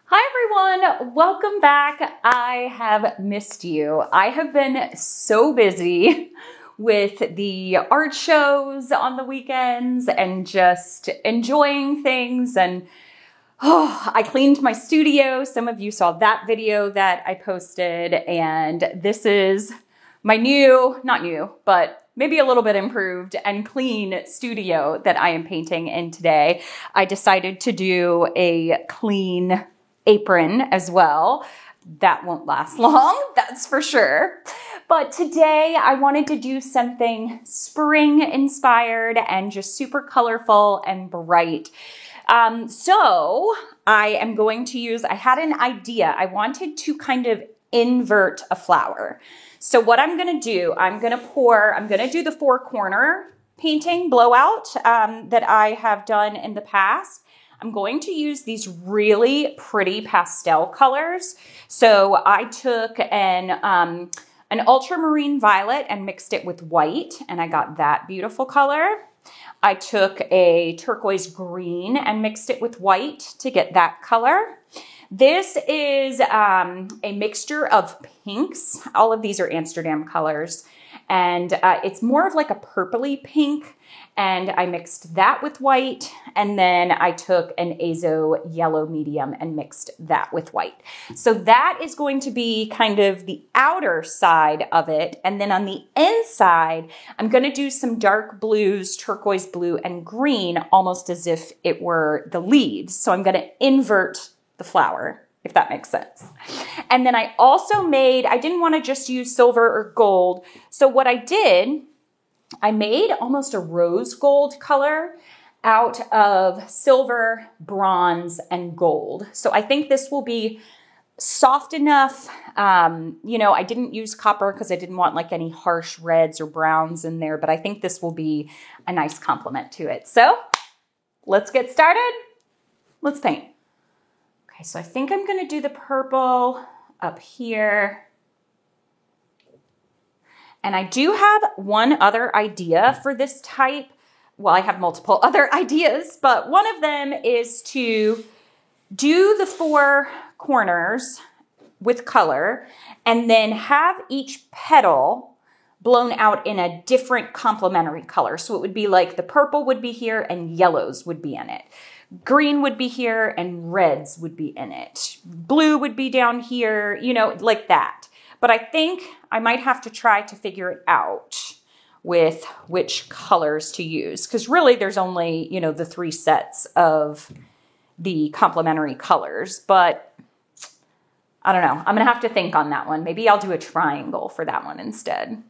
Hi everyone, welcome back. I have missed you. I have been so busy with the art shows on the weekends and just enjoying things. And I cleaned my studio. Some of you saw that video that I posted, and this is my not new, but maybe a little bit improved and clean studio that I am painting in today. I decided to do a clean apron as well. That won't last long, that's for sure. But today I wanted to do something spring inspired and just super colorful and bright. So I am going to use, I had an idea. I wanted to kind of invert a flower. So what I'm going to do, I'm going to do the four corner painting blowout that I have done in the past. I'm going to use these really pretty pastel colors. So I took an ultramarine violet and mixed it with white, and I got that beautiful color. I took a turquoise green and mixed it with white to get that color. This is a mixture of pinks. All of these are Amsterdam colors, and it's more of like a purpley pink. And I mixed that with white, and then I took an Azo yellow medium and mixed that with white. So that is going to be kind of the outer side of it. And then on the inside, I'm going to do some dark blues, turquoise blue, and green, almost as if it were the leaves. So I'm going to invert the flower, if that makes sense. And then I also I didn't want to just use silver or gold. So what I did, I made almost a rose gold color out of silver, bronze, and gold. So I think this will be soft enough. I didn't use copper because I didn't want like any harsh reds or browns in there, but I think this will be a nice complement to it. So let's get started. Let's paint. Okay, so I think I'm going to do the purple up here. And I do have one other idea for this type. Well, I have multiple other ideas, but one of them is to do the four corners with color and then have each petal blown out in a different complementary color. So it would be like the purple would be here and yellows would be in it. Green would be here and reds would be in it. Blue would be down here, like that. But I think I might have to try to figure it out with which colors to use. Because really there's only, the three sets of the complementary colors. But I don't know. I'm going to have to think on that one. Maybe I'll do a triangle for that one instead.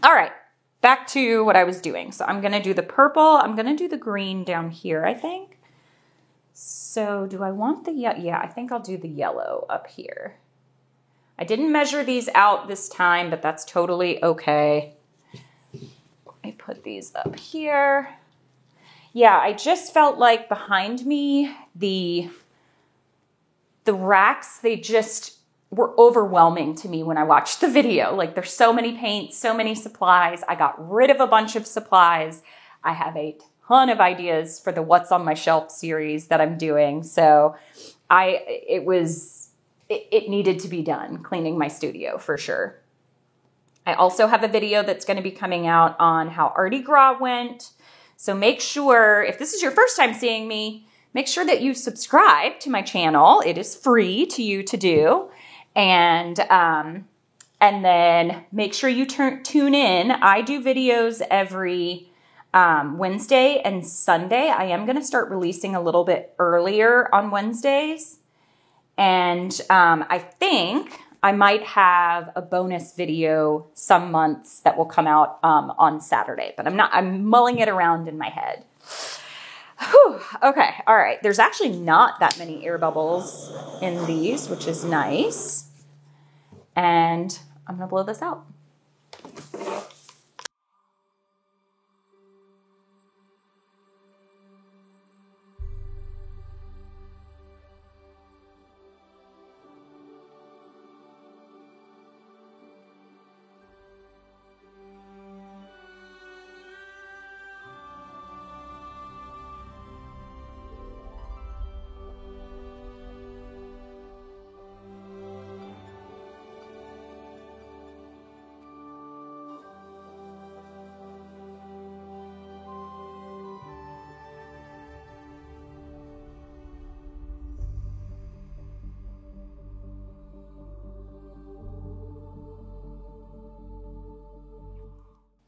All right. Back to what I was doing. So I'm going to do the purple. I'm going to do the green down here, I think. So do I want the yellow? Yeah, I think I'll do the yellow up here. I didn't measure these out this time, but that's totally okay. Let me put these up here. Yeah, I just felt like behind me, the racks, they just were overwhelming to me when I watched the video. Like there's so many paints, so many supplies. I got rid of a bunch of supplies. I have a ton of ideas for the What's on My Shelf series that I'm doing. So it needed to be done, cleaning my studio for sure. I also have a video that's going to be coming out on how Artie Gras went. So make sure, if this is your first time seeing me, make sure that you subscribe to my channel. It is free to you to do. And then make sure you tune in. I do videos every Wednesday and Sunday. I am going to start releasing a little bit earlier on Wednesdays. And I think I might have a bonus video some months that will come out on Saturday, but I'm mulling it around in my head. Whew, okay, all right. There's actually not that many air bubbles in these, which is nice. And I'm going to blow this out.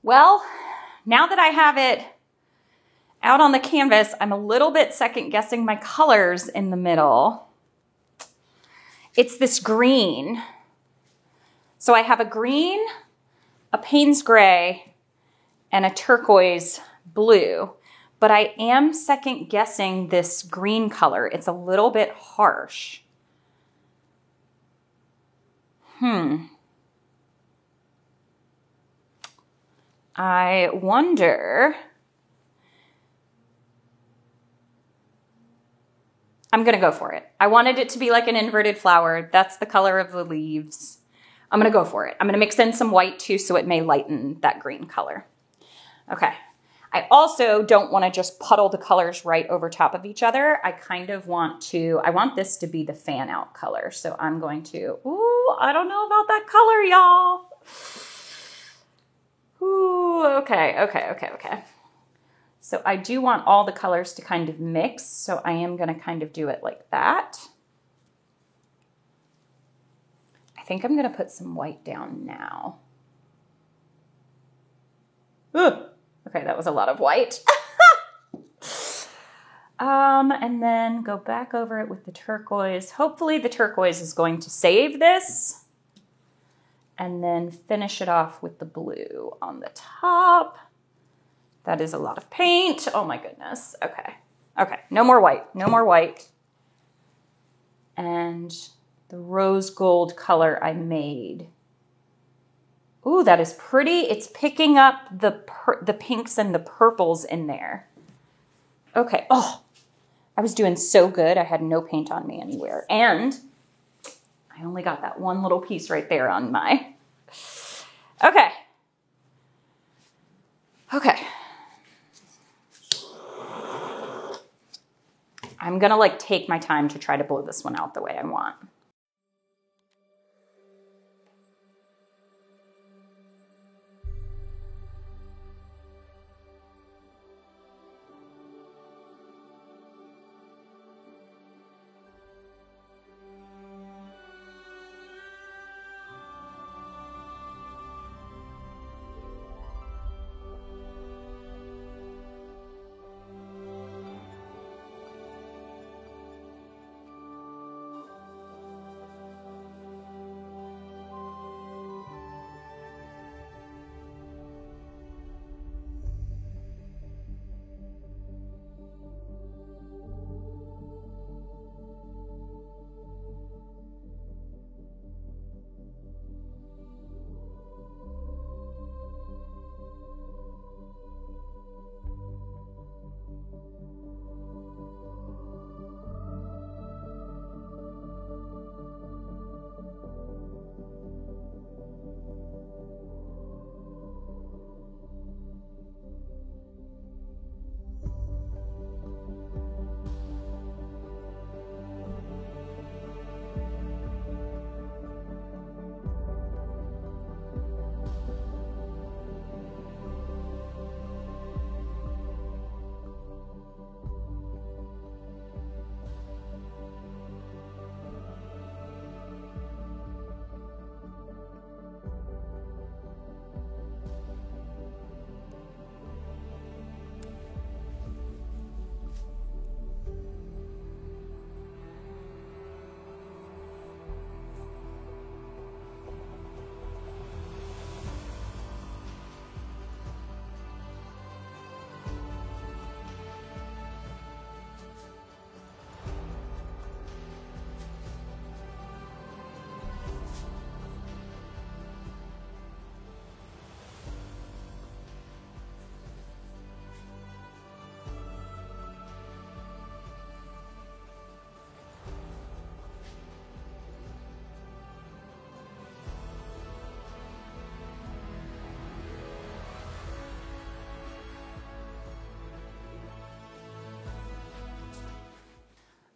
Well, now that I have it out on the canvas, I'm a little bit second guessing my colors in the middle. It's this green. So I have a green, a Payne's gray, and a turquoise blue, but I am second guessing this green color. It's a little bit harsh. I wonder, I'm gonna go for it. I wanted it to be like an inverted flower. That's the color of the leaves. I'm gonna go for it. I'm gonna mix in some white too, so it may lighten that green color. Okay. I also don't want to just puddle the colors right over top of each other. I kind of want this to be the fan out color. So I'm going to, I don't know about that color, y'all. Okay. So I do want all the colors to kind of mix. So I am going to kind of do it like that. I think I'm going to put some white down now. Okay, that was a lot of white. And then go back over it with the turquoise. Hopefully the turquoise is going to save this. And then finish it off with the blue on the top. That is a lot of paint. Oh my goodness. Okay, no more white. And the rose gold color I made. Ooh, that is pretty. It's picking up the pinks and the purples in there. Okay. Oh, I was doing so good. I had no paint on me anywhere. And I only got that one little piece right there on my... Okay. I'm going to take my time to try to blow this one out the way I want.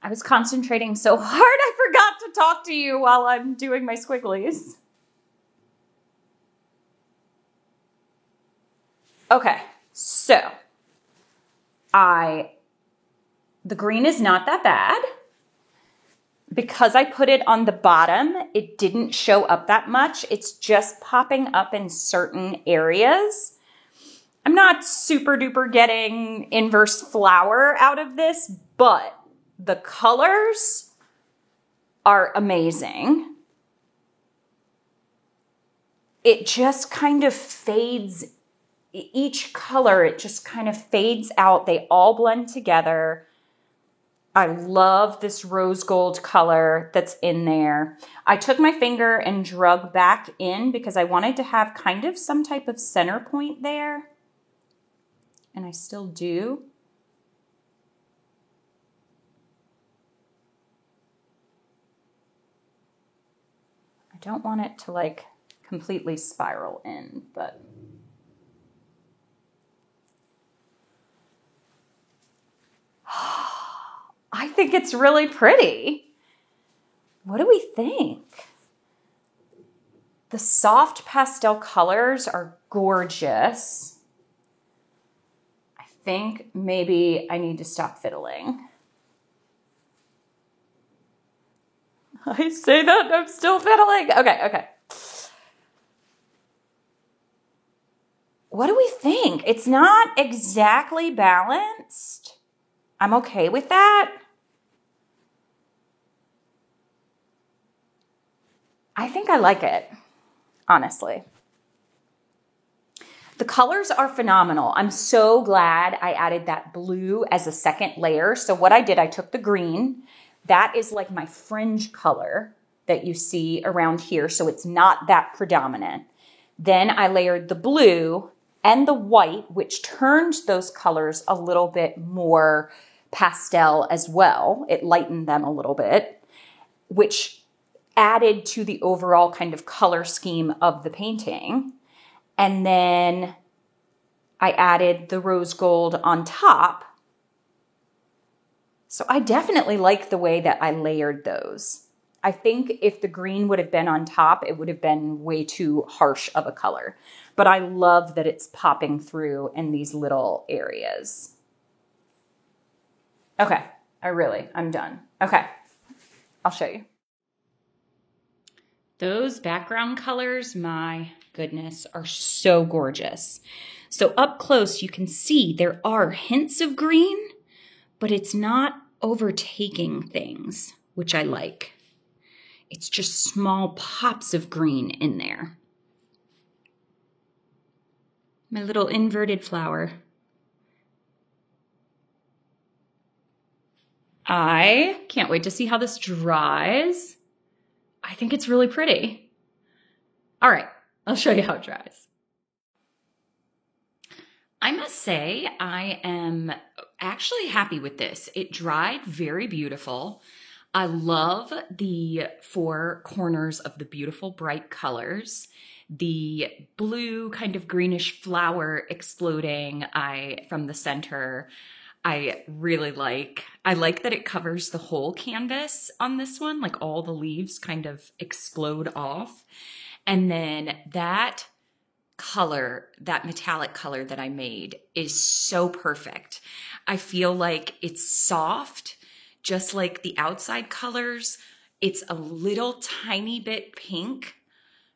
I was concentrating so hard I forgot to talk to you while I'm doing my squigglies. Okay, so the green is not that bad. Because I put it on the bottom, it didn't show up that much. It's just popping up in certain areas I'm not super duper getting inverse flower out of this, but the colors are amazing. It just kind of fades, each color, it just kind of fades out. They all blend together. I love this rose gold color that's in there. I took my finger and drug back in because I wanted to have kind of some type of center point there. And I still do. I don't want it to like completely spiral in, but I think it's really pretty. What do we think? The soft pastel colors are gorgeous. I think maybe I need to stop fiddling. I say that and I'm still fiddling. Okay. What do we think? It's not exactly balanced. I'm okay with that. I think I like it, honestly. The colors are phenomenal. I'm so glad I added that blue as a second layer. So what I did, I took the green. That is like my fringe color that you see around here. So it's not that predominant. Then I layered the blue and the white, which turned those colors a little bit more pastel as well. It lightened them a little bit, which added to the overall kind of color scheme of the painting. And then I added the rose gold on top. So I definitely like the way that I layered those. I think if the green would have been on top, it would have been way too harsh of a color. But I love that it's popping through in these little areas. Okay, I'm done. Okay, I'll show you. Those background colors, my goodness, are so gorgeous. So up close, you can see there are hints of green, but it's not overtaking things, which I like. It's just small pops of green in there. My little inverted flower. I can't wait to see how this dries. I think it's really pretty. All right, I'll show you how it dries. I must say I am actually happy with this. It dried very beautiful. I love the four corners of the beautiful bright colors. The blue kind of greenish flower exploding from the center, I really like. I like that it covers the whole canvas on this one, like all the leaves kind of explode off. And then that color, that metallic color that I made is so perfect. I feel like it's soft, just like the outside colors. It's a little tiny bit pink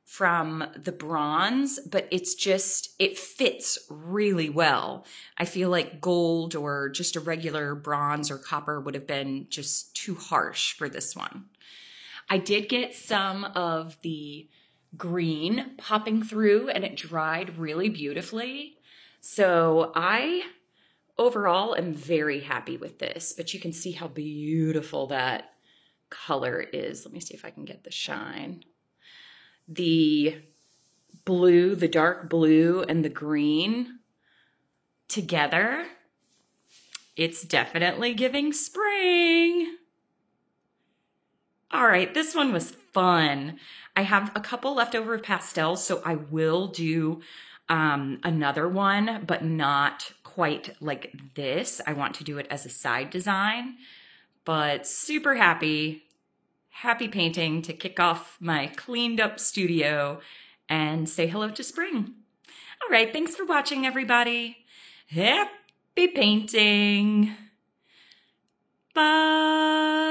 from the bronze, but it fits really well. I feel like gold or just a regular bronze or copper would have been just too harsh for this one. I did get some of the green popping through and it dried really beautifully. So I overall am very happy with this, but you can see how beautiful that color is. Let me see if I can get the shine. The blue, the dark blue and the green together, it's definitely giving spring. All right, this one was fun. I have a couple leftover of pastels, so I will do another one, but not quite like this. I want to do it as a side design, but super happy painting to kick off my cleaned up studio and say hello to spring. All right, thanks for watching, everybody. Happy painting. Bye.